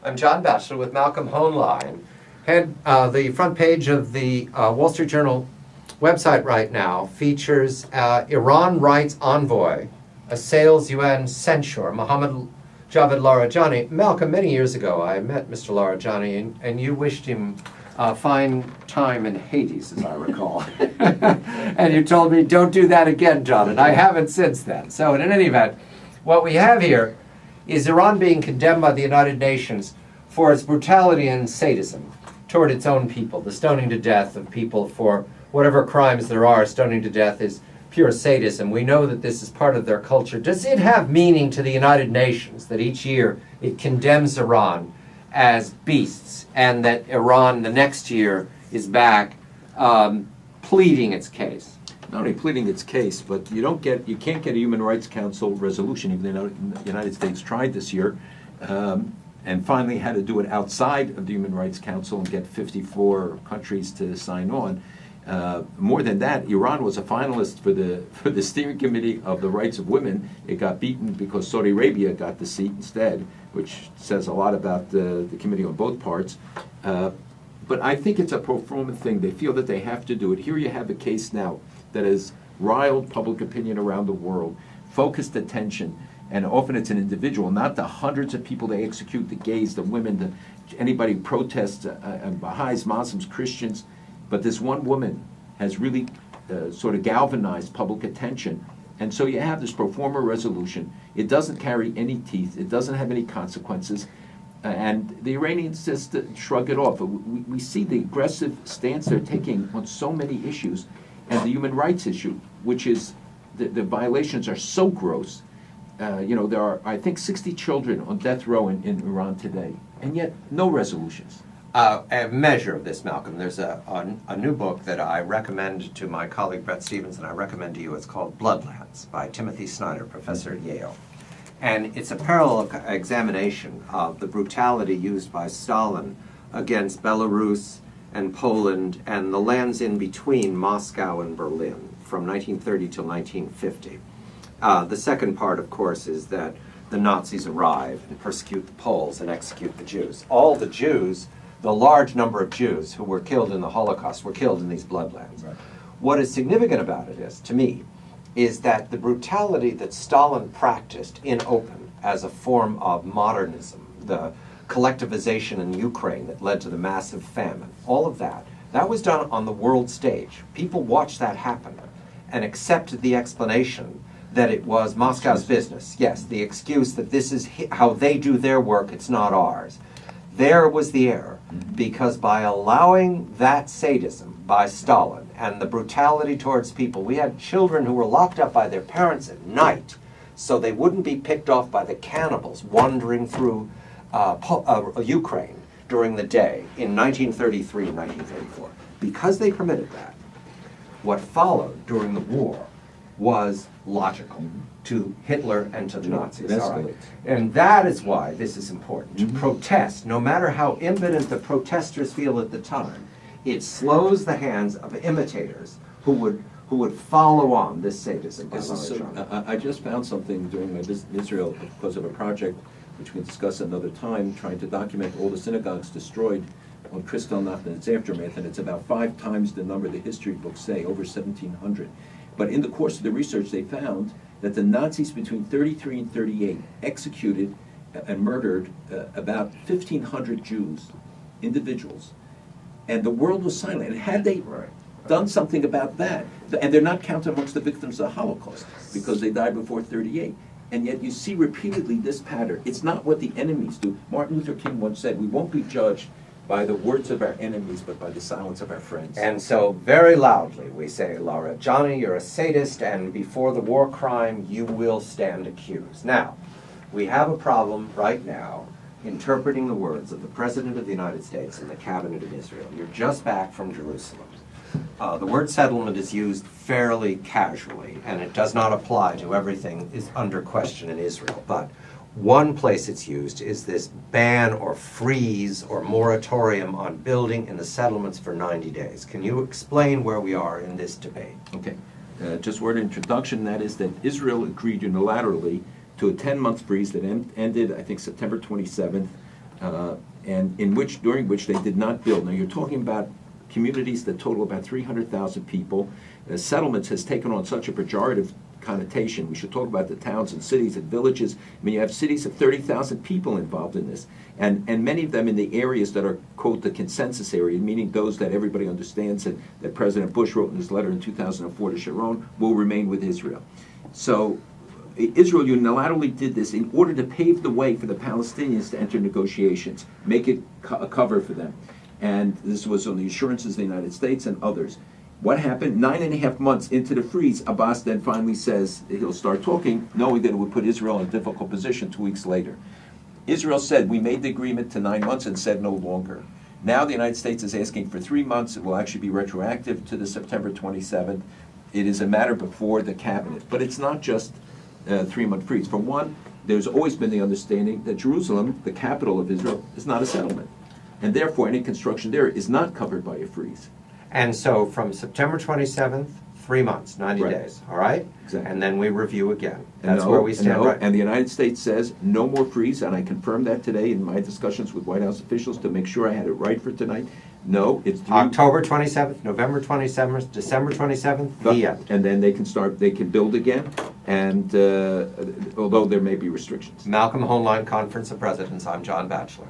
I'm John Batchelor with Malcolm Hoenlein. The front page of the Wall Street Journal website right now features Iran rights envoy assails UN censure, Mohammad Javad Larijani. Malcolm, many years ago I met Mr. Larijani and you wished him a fine time in Hades, as I recall. And you told me, don't do that again, John, and I haven't since then. So in any event, what we have here is Iran being condemned by the United Nations for its brutality and sadism toward its own people. The stoning to death of people for whatever crimes there are. Stoning to death is pure sadism. We know that this is part of their culture. Does it have meaning to the United Nations that each year it condemns Iran as beasts and that Iran the next year is back pleading its case? Not only pleading its case, but you can't get a Human Rights Council resolution, even though the United States tried this year, and finally had to do it outside of the Human Rights Council and get 54 countries to sign on. More than that, Iran was a finalist for the steering committee of the rights of women. It got beaten because Saudi Arabia got the seat instead, which says a lot about the committee on both parts. But I think it's a pro forma thing. They feel that they have to do it. Here you have a case now that has riled public opinion around the world, focused attention, and often it's an individual, not the hundreds of people they execute, the gays, the women, anybody who protests, Baha'is, Muslims, Christians. But this one woman has really sort of galvanized public attention. And so you have this pro forma resolution. It doesn't carry any teeth. It doesn't have any consequences. And the Iranians just shrug it off. We see the aggressive stance they're taking on so many issues. And the human rights issue, which is the violations are so gross. There are, I think, 60 children on death row in Iran today, and yet no resolutions. A measure of this, Malcolm. There's a new book that I recommend to my colleague Bret Stephens, and I recommend to you. It's called Bloodlands by Timothy Snyder, professor at Yale. And it's a parallel examination of the brutality used by Stalin against Belarus and Poland and the lands in between Moscow and Berlin from 1930 till 1950. The second part, of course, is that the Nazis arrive and persecute the Poles and execute the Jews. All the Jews, the large number of Jews who were killed in the Holocaust, were killed in these bloodlands. Right. What is significant about it is, to me, is that the brutality that Stalin practiced in open as a form of modernism, the collectivization in Ukraine that led to the massive famine, all of that was done on the world stage. People watched that happen and accepted the explanation that it was Moscow's business. Yes, the excuse that this is how they do their work, it's not ours. There was the error, because by allowing that sadism by Stalin and the brutality towards people, we had children who were locked up by their parents at night so they wouldn't be picked off by the cannibals wandering through Ukraine during the day in 1933 and 1934. Because they permitted that, what followed during the war was logical to Hitler and to the Nazis. All right. And that is why this is important, to protest. No matter how impotent the protesters feel at the time, it slows the hands of imitators who would follow on this sadism. I just found something during my visit in Israel because of a project which we can discuss another time, trying to document all the synagogues destroyed on Kristallnacht and its aftermath, and it's about 5 times the number the history books say, over 1,700. But in the course of the research, they found that the Nazis between 33 and 38 executed and murdered about 1,500 Jews, individuals, and the world was silent. And had they done something about that, and they're not counted amongst the victims of the Holocaust because they died before 38, and yet you see repeatedly this pattern. It's not what the enemies do. Martin Luther King once said, "We won't be judged by the words of our enemies, but by the silence of our friends." And so very loudly we say, Larijani, you're a sadist, and before the war crime, you will stand accused. Now, we have a problem right now interpreting the words of the President of the United States and the Cabinet of Israel. You're just back from Jerusalem. The word settlement is used fairly casually, and it does not apply to everything is under question in Israel. But one place it's used is this ban or freeze or moratorium on building in the settlements for 90 days. Can you explain where we are in this debate? Okay. Just word introduction, that is that Israel agreed unilaterally to a 10-month freeze that ended, I think, September 27th. and during which they did not build. Now, you're talking about communities that total about 300,000 people. Settlements has taken on such a pejorative connotation. We should talk about the towns and cities and villages. I mean, you have cities of 30,000 people involved in this, and many of them in the areas that are, quote, the consensus area, meaning those that everybody understands that President Bush wrote in his letter in 2004 to Sharon, will remain with Israel. So Israel unilaterally did this in order to pave the way for the Palestinians to enter negotiations, make it a cover for them. And this was on the assurances of the United States and others. What happened? 9.5 months into the freeze, Abbas then finally says he'll start talking, knowing that it would put Israel in a difficult position 2 weeks later. Israel said, we made the agreement to 9 months and said no longer. Now the United States is asking for 3 months. It will actually be retroactive to the September 27th. It is a matter before the cabinet. But it's not just a 3-month freeze. For one, there's always been the understanding that Jerusalem, the capital of Israel, is not a settlement. And therefore, any construction there is not covered by a freeze. And so from September 27th, 3 months, 90 Right. days, all right? Exactly. And then we review again. And That's where we stand right And the United States says no more freeze, and I confirmed that today in my discussions with White House officials to make sure I had it right for tonight. No, it's 3 October 27th, November 27th, December 27th, the end. And then they can build again, and although there may be restrictions. Malcolm Hoenlein, Conference of Presidents. I'm John Batchelor.